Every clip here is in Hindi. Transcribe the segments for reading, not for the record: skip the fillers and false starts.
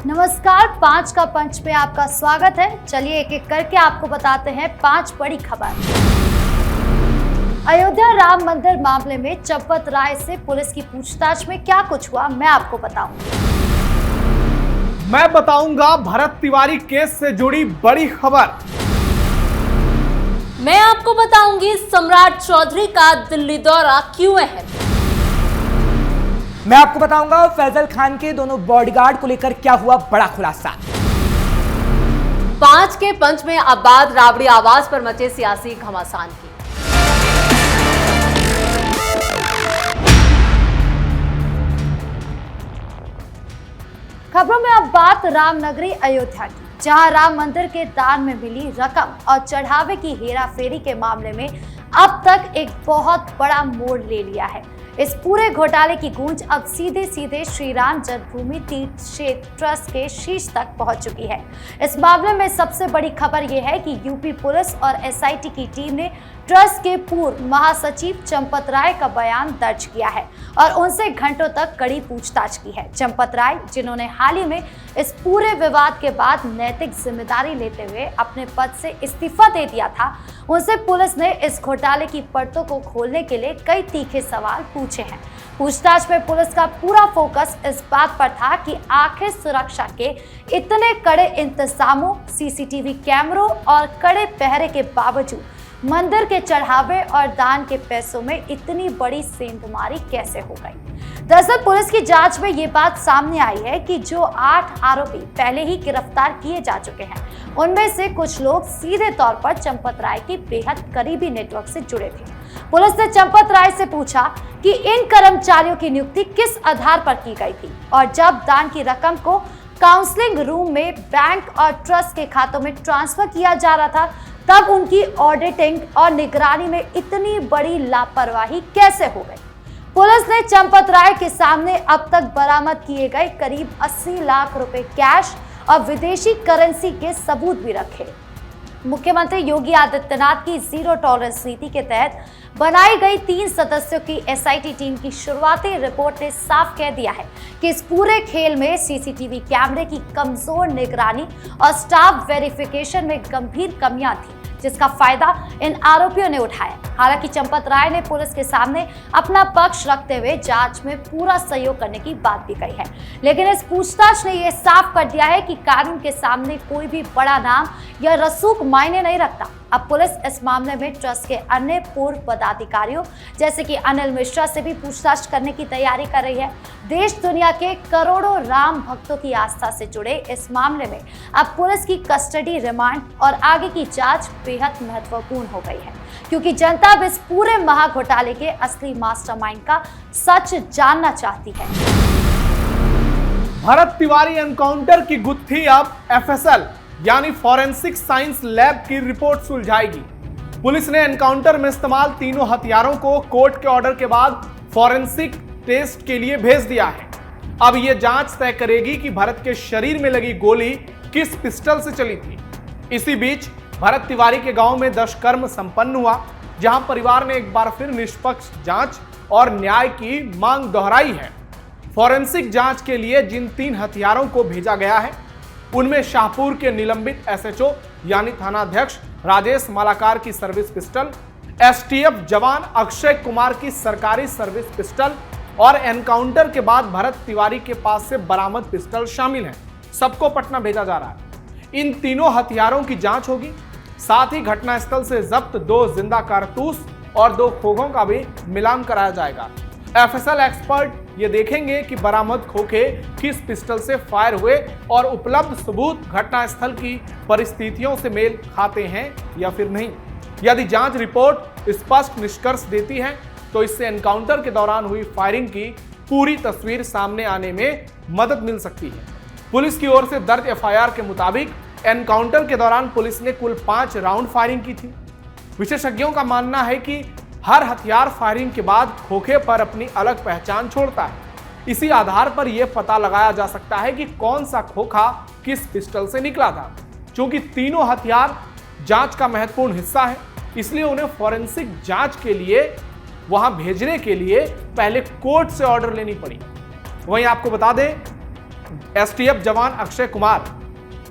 नमस्कार, 5 का पंच में आपका स्वागत है। चलिए एक एक करके आपको बताते हैं 5 बड़ी खबर। अयोध्या राम मंदिर मामले में चंपत राय से पुलिस की पूछताछ में क्या कुछ हुआ, मैं आपको बताऊंगा। मैं बताऊंगा भरत तिवारी केस से जुड़ी बड़ी खबर। मैं आपको बताऊंगी सम्राट चौधरी का दिल्ली दौरा क्यों अहम। मैं आपको बताऊंगा फैजल खान के दोनों बॉडीगार्ड को लेकर क्या हुआ बड़ा खुलासा। 5 के पंच में अब्बाद राबड़ी आवाज पर मचे सियासी घमासान की। खबरों में अब बात रामनगरी अयोध्या की, जहां राम मंदिर के दान में मिली रकम और चढ़ावे की हेराफेरी के मामले में अब तक एक बहुत बड़ा मोड़ ले लिया है। इस पूरे घोटाले की गूंज अब सीधे सीधे श्री राम जन्मभूमि तीर्थ क्षेत्र ट्रस्ट के शीर्ष तक पहुंच चुकी है। इस मामले में सबसे बड़ी खबर यह है कि यूपी पुलिस और एसआईटी की टीम ने ट्रस्ट के पूर्व महासचिव चंपत राय का बयान दर्ज किया है और उनसे घंटों तक कड़ी पूछताछ की है। चंपत राय, जिन्होंने हाल ही में इस पूरे विवाद के बाद नैतिक जिम्मेदारी लेते हुए अपने पद से इस्तीफा दे दिया था, उनसे पुलिस ने इस घोटाले की परतों को खोलने के लिए कई तीखे सवाल पूछे हैं। पूछताछ में पुलिस का पूरा फोकस इस बात पर था कि आखिर सुरक्षा के इतने कड़े इंतजामों, सीसीटीवी कैमरों और कड़े पहरे के बावजूद मंदिर के चढ़ावे और दान के पैसों में इतनी बड़ी सेंधमारी कैसे हो गई। दरअसल पुलिस की जांच में ये बात सामने आई है कि जो 8 आरोपी पहले ही गिरफ्तार किए जा चुके हैं, उनमें से कुछ लोग सीधे तौर पर चंपत राय के बेहद करीबी नेटवर्क से जुड़े थे। पुलिस ने चंपत राय से पूछा कि इन कर्मचारियों की नियुक्ति किस आधार पर की गई थी और जब दान की रकम को काउंसलिंग रूम में बैंक और ट्रस्ट के खातों में ट्रांसफर किया जा रहा था, तब उनकी ऑडिटिंग और निगरानी में इतनी बड़ी लापरवाही कैसे हो गई। पुलिस ने चंपत राय के सामने अब तक बरामद किए गए करीब 80 लाख रुपए कैश और विदेशी करेंसी के सबूत भी रखे। मुख्यमंत्री योगी आदित्यनाथ की जीरो टॉलरेंस नीति के तहत बनाई गई 3 सदस्यों की एसआईटी टीम की शुरुआती रिपोर्ट ने साफ कह दिया है कि इस पूरे खेल में सीसीटीवी कैमरे की कमजोर निगरानी और स्टाफ वेरिफिकेशन में गंभीर कमियां थी, जिसका फायदा इन आरोपियों ने उठाया। हालांकि चंपत राय ने पुलिस के सामने अपना पक्ष रखते हुए जांच में पूरा सहयोग करने की बात भी कही है, लेकिन इस पूछताछ ने यह साफ कर दिया है कि कानून के सामने कोई भी बड़ा नाम या रसूख मायने नहीं रखता। अब पुलिस इस मामले में ट्रस्ट के अन्य पूर्व पदाधिकारियों जैसे कि अनिल मिश्रा से भी पूछताछ करने की तैयारी कर रही है। देश दुनिया के करोड़ों राम भक्तों की आस्था से जुड़े इस मामले में अब पुलिस की कस्टडी, रिमांड और आगे की जांच बेहद महत्वपूर्ण हो गई है, क्योंकि जनता अब इस पूरे महाघोटाले के असली मास्टरमाइंड का सच जानना चाहती है। भरत तिवारी एनकाउंटर की गुत्थी अब एफएसएल यानी फॉरेंसिक साइंस लैब की रिपोर्ट सुलझाएगी। पुलिस ने एनकाउंटर में इस्तेमाल तीनों हथियारों को कोर्ट के ऑर्डर के बाद फॉरेंसिक टेस्ट के लिए भेज दिया है। अब यह जांच तय करेगी कि भरत के शरीर में लगी गोली किस पिस्टल से चली थी। इसी बीच भरत तिवारी के गांव में दुष्कर्म संपन्न हुआ, जहां परिवार ने एक बार फिर निष्पक्ष जांच और न्याय की मांग दोहराई है। फॉरेंसिक जांच के लिए जिन 3 हथियारों को भेजा गया है, उनमें शाहपुर के निलंबित एसएचओ यानी थानाध्यक्ष राजेश मालाकार की सर्विस पिस्टल, एसटीएफ जवान अक्षय कुमार की सरकारी सर्विस पिस्टल और एनकाउंटर के बाद भरत तिवारी के पास से बरामद पिस्टल शामिल हैं। सबको पटना भेजा जा रहा है। इन तीनों हथियारों की जांच होगी। साथ ही घटनास्थल से जब्त 2 जिंदा कारतूस और 2 खोखों का भी मिलान कराया जाएगा। एफएसएल एक्सपर्ट ये देखेंगे कि बरामद खोखे किस पिस्टल से फायर हुए और उपलब्ध सबूत घटनास्थल की परिस्थितियों से मेल खाते हैं या फिर नहीं। यदि जांच रिपोर्ट स्पष्ट निष्कर्ष देती है तो इससे एनकाउंटर के दौरान हुई फायरिंग की पूरी तस्वीर सामने आने में मदद मिल सकती है। पुलिस की ओर से दर्ज एफआईआर के मुताबिक एनकाउंटर के दौरान पुलिस ने कुल 5 राउंड फायरिंग की थी। विशेषज्ञों का मानना है कि हर हथियार फायरिंग के बाद खोखे पर अपनी अलग पहचान छोड़ता है। इसी आधार पर यह पता लगाया जा सकता है कि कौन सा खोखा किस पिस्टल से निकला था। चूंकि तीनों हथियार जांच का महत्वपूर्ण हिस्सा है, इसलिए उन्हें फॉरेंसिक जांच के लिए वहां भेजने के लिए पहले कोर्ट से ऑर्डर लेनी पड़ी। वहीं आपको बता दें, एसटीएफ जवान अक्षय कुमार,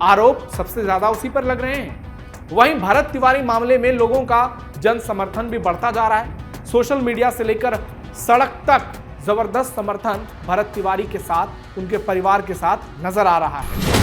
आरोप सबसे ज्यादा उसी पर लग रहे हैं। वहीं भरत तिवारी मामले में लोगों का जन समर्थन भी बढ़ता जा रहा है। सोशल मीडिया से लेकर सड़क तक जबरदस्त समर्थन भरत तिवारी के साथ, उनके परिवार के साथ नजर आ रहा है।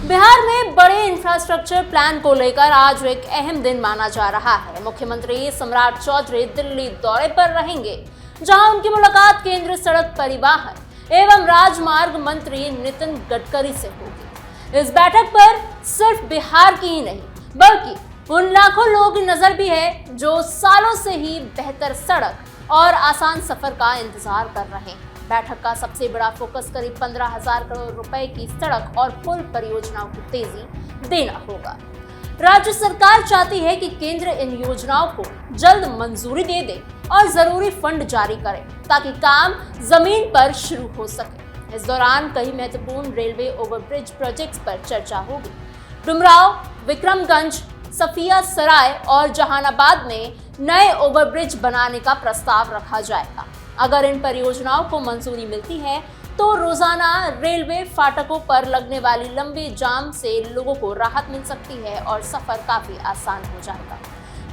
बिहार में बड़े इंफ्रास्ट्रक्चर प्लान को लेकर आज एक अहम दिन माना जा रहा है। मुख्यमंत्री सम्राट चौधरी दिल्ली दौरे पर रहेंगे, जहां उनकी मुलाकात केंद्रीय सड़क परिवहन एवं राजमार्ग मंत्री नितिन गडकरी से होगी। इस बैठक पर सिर्फ बिहार की ही नहीं बल्कि उन लाखों लोगों की नजर भी है जो सालों से ही बेहतर सड़क और आसान सफर का इंतजार कर रहे हैं। बैठक का सबसे बड़ा फोकस करीब 15,000 करोड़ रुपए की सड़क और पुल परियोजनाओं को तेजी देना होगा। राज्य सरकार चाहती है कि केंद्र इन योजनाओं को जल्द मंजूरी दे दे और जरूरी फंड जारी करे ताकि काम जमीन पर शुरू हो सके। इस दौरान कई महत्वपूर्ण रेलवे ओवरब्रिज प्रोजेक्ट्स पर चर्चा होगी। डुमरांव, विक्रमगंज, सफिया सराय और जहानाबाद में नए ओवरब्रिज बनाने का प्रस्ताव रखा जाएगा। अगर इन परियोजनाओं को मंजूरी मिलती है तो रोजाना रेलवे फाटकों पर लगने वाली लंबे जाम से लोगों को राहत मिल सकती है और सफर काफी आसान हो जाएगा।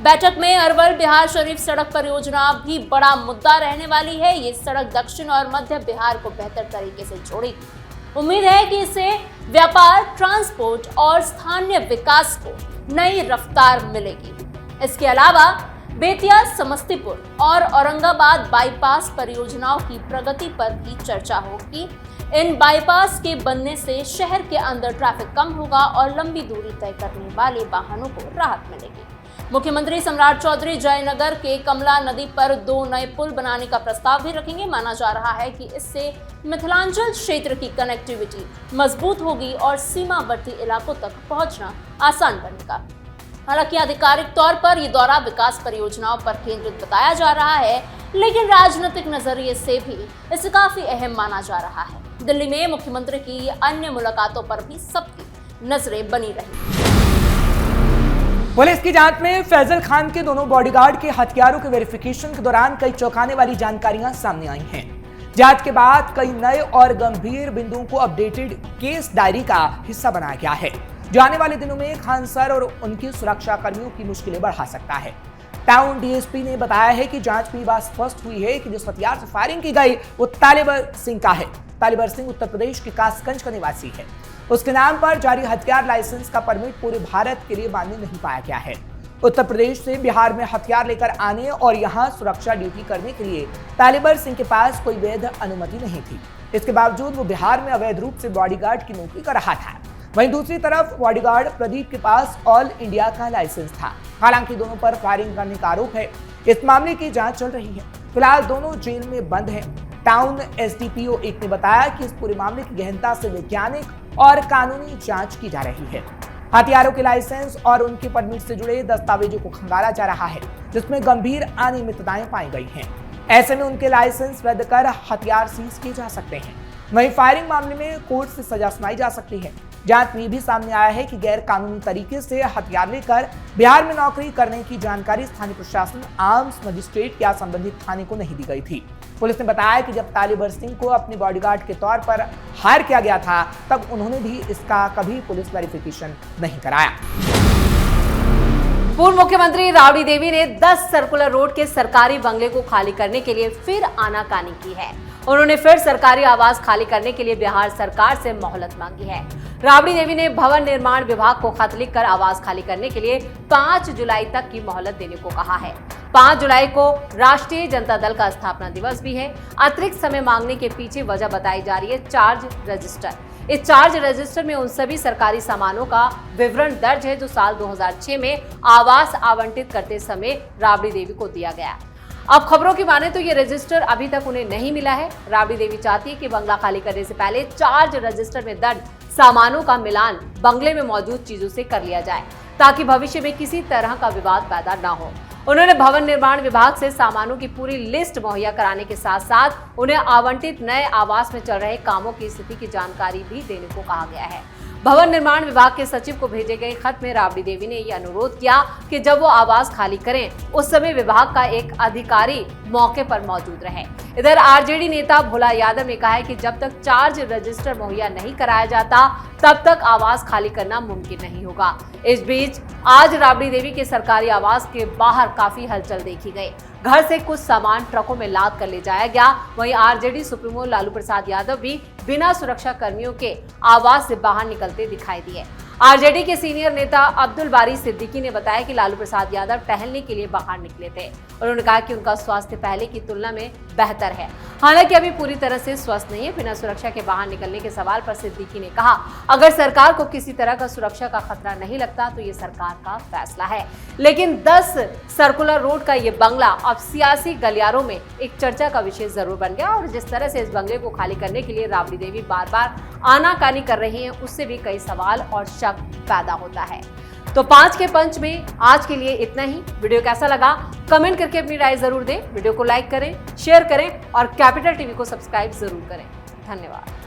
बैठक में अरवल बिहार शरीफ सड़क परियोजना भी बड़ा मुद्दा रहने वाली है। ये सड़क दक्षिण और मध्य बिहार को बेहतर तरीके से जोड़ेगी। उम्मीद है कि इससे व्यापार, ट्रांसपोर्ट और स्थानीय विकास को नई रफ्तार मिलेगी। इसके अलावा बेतिया, समस्तीपुर और औरंगाबाद बाईपास परियोजनाओं की प्रगति पर भी चर्चा होगी। इन बाईपास के बनने से शहर के अंदर ट्रैफिक कम होगा और लंबी दूरी तय करने वाले वाहनों को राहत मिलेगी। मुख्यमंत्री सम्राट चौधरी जयनगर के कमला नदी पर 2 नए पुल बनाने का प्रस्ताव भी रखेंगे। माना जा रहा है कि इससे मिथिलांचल क्षेत्र की कनेक्टिविटी मजबूत होगी और सीमावर्ती इलाकों तक पहुंचना आसान बनेगा। हालांकि आधिकारिक तौर पर यह दौरा विकास परियोजनाओं पर केंद्रित बताया जा रहा है, लेकिन राजनीतिक नजरिए से भी इसे काफी अहम माना जा रहा है। दिल्ली में मुख्यमंत्री की अन्य मुलाकातों पर भी सबकी नजरें बनी रही। पुलिस की जांच में फैजल खान के दोनों बॉडीगार्ड के हथियारों के वेरिफिकेशन के दौरान कई चौंकाने वाली जानकारियां सामने आई हैं। जांच के बाद कई नए और गंभीर बिंदुओं को अपडेटेड केस डायरी का हिस्सा बनाया गया है, जो आने वाले दिनों में खान सर और उनके सुरक्षा कर्मियों की मुश्किलें बढ़ा सकता है। टाउन डीएसपी ने बताया है कि जांच में बात स्पष्ट हुई है कि जिस हथियार से फायरिंग की गई वो तालिबर सिंह का है। तालिबर सिंह उत्तर प्रदेश के कासगंज का निवासी है। उसके नाम पर जारी हथियार लाइसेंस का परमिट पूरे भारत के लिए मान्य नहीं पाया गया है। उत्तर प्रदेश से बिहार में हथियार लेकर आने और यहां सुरक्षा ड्यूटी करने के लिए तालिबर सिंह के पास कोई वैध अनुमति नहीं थी। इसके बावजूद वो बिहार में अवैध रूप से बॉडीगार्ड की नौकरी कर रहा था। वहीं दूसरी तरफ बॉडीगार्ड प्रदीप के पास ऑल इंडिया का लाइसेंस था। हालांकि दोनों पर फायरिंग करने का आरोप है। इस मामले की जांच चल रही है। फिलहाल दोनों जेल में बंद हैं। टाउन एसडीपीओ 1 ने बताया कि इस पूरे मामले की गहनता से वैज्ञानिक और कानूनी जांच की जा रही है। हथियारों के लाइसेंस और उनके परमिट से जुड़े दस्तावेजों को खंगाला जा रहा है, जिसमें गंभीर अनियमितताएं पाई गई हैं। ऐसे में उनके लाइसेंस रद्द कर हथियार सीज किए जा सकते हैं। वहीं फायरिंग मामले में कोर्ट से सजा सुनाई जा सकती है। जांच में भी सामने आया है कि गैर कानूनी तरीके से हथियार लेकर बिहार में नौकरी करने की जानकारी स्थानीय प्रशासन, आर्म्स मजिस्ट्रेट या संबंधित थाने को नहीं दी गई थी। पुलिस ने बताया कि जब तालिबर सिंह को अपने बॉडीगार्ड के तौर पर हायर किया गया था, तब उन्होंने भी इसका कभी पुलिस वेरिफिकेशन नहीं कराया। पूर्व मुख्यमंत्री राबड़ी देवी ने 10 सर्कुलर रोड के सरकारी बंगले को खाली करने के लिए फिर आनाकानी की है। उन्होंने फिर सरकारी आवास खाली करने के लिए बिहार सरकार से मोहलत मांगी है। राबड़ी देवी ने भवन निर्माण विभाग को खत लिखकर आवास खाली करने के लिए 5 जुलाई तक की मोहलत देने को कहा है। 5 जुलाई को राष्ट्रीय जनता दल का स्थापना दिवस भी है। अतिरिक्त समय मांगने के पीछे वजह बताई जा रही है चार्ज रजिस्टर। इस चार्ज रजिस्टर में उन सभी सरकारी सामानों का विवरण दर्ज है जो साल 2006 में आवास आवंटित करते समय राबड़ी देवी को दिया गया। अब खबरों की माने तो ये रजिस्टर अभी तक उन्हें नहीं मिला है। राबड़ी देवी चाहती है कि बंगला खाली करने से पहले चार्ज रजिस्टर में दर्ज सामानों का मिलान बंगले में मौजूद चीजों से कर लिया जाए, ताकि भविष्य में किसी तरह का विवाद पैदा न हो। उन्होंने भवन निर्माण विभाग से सामानों की पूरी लिस्ट मुहैया कराने के साथ साथ उन्हें आवंटित नए आवास में चल रहे कामों की स्थिति की जानकारी भी देने को कहा गया है। भवन निर्माण विभाग के सचिव को भेजे गए खत में राबड़ी देवी ने यह अनुरोध किया कि जब वो आवास खाली करें उस समय विभाग का एक अधिकारी मौके पर मौजूद रहे। इधर आरजेडी नेता भोला यादव ने कहा है कि जब तक चार्ज रजिस्टर मुहैया नहीं कराया जाता तब तक आवास खाली करना मुमकिन नहीं होगा। इस बीच आज राबड़ी देवी के सरकारी आवास के बाहर काफी हलचल देखी गई। घर से कुछ सामान ट्रकों में लाद कर ले जाया गया। वहीं आरजेडी सुप्रीमो लालू प्रसाद यादव भी बिना सुरक्षा कर्मियों के आवास से बाहर निकलते दिखाई दिए। आरजेडी के सीनियर नेता अब्दुल बारी सिद्दीकी ने बताया कि लालू प्रसाद यादव टहलने के लिए बाहर निकले थे। उन्होंने कहा कि उनका स्वास्थ्य पहले की तुलना में बेहतर है, हालांकि अभी पूरी तरह से स्वस्थ नहीं है। बिना सुरक्षा के बाहर निकलने के सवाल पर सिद्दीकी ने कहा, अगर सरकार को किसी तरह का सुरक्षा का खतरा नहीं लगता तो ये सरकार का फैसला है, लेकिन 10 सर्कुलर रोड का ये बंगला अब सियासी गलियारों में एक चर्चा का विषय जरूर बन गया। और जिस तरह से इस बंगले को खाली करने के लिए राबड़ी देवी बार बार आनाकानी कर रही हैं, उससे भी कई सवाल और शक पैदा होता है। तो 5 के पंच में आज के लिए इतना ही। वीडियो कैसा लगा कमेंट करके अपनी राय जरूर दें। वीडियो को लाइक करें, शेयर करें और कैपिटल टीवी को सब्सक्राइब जरूर करें। धन्यवाद।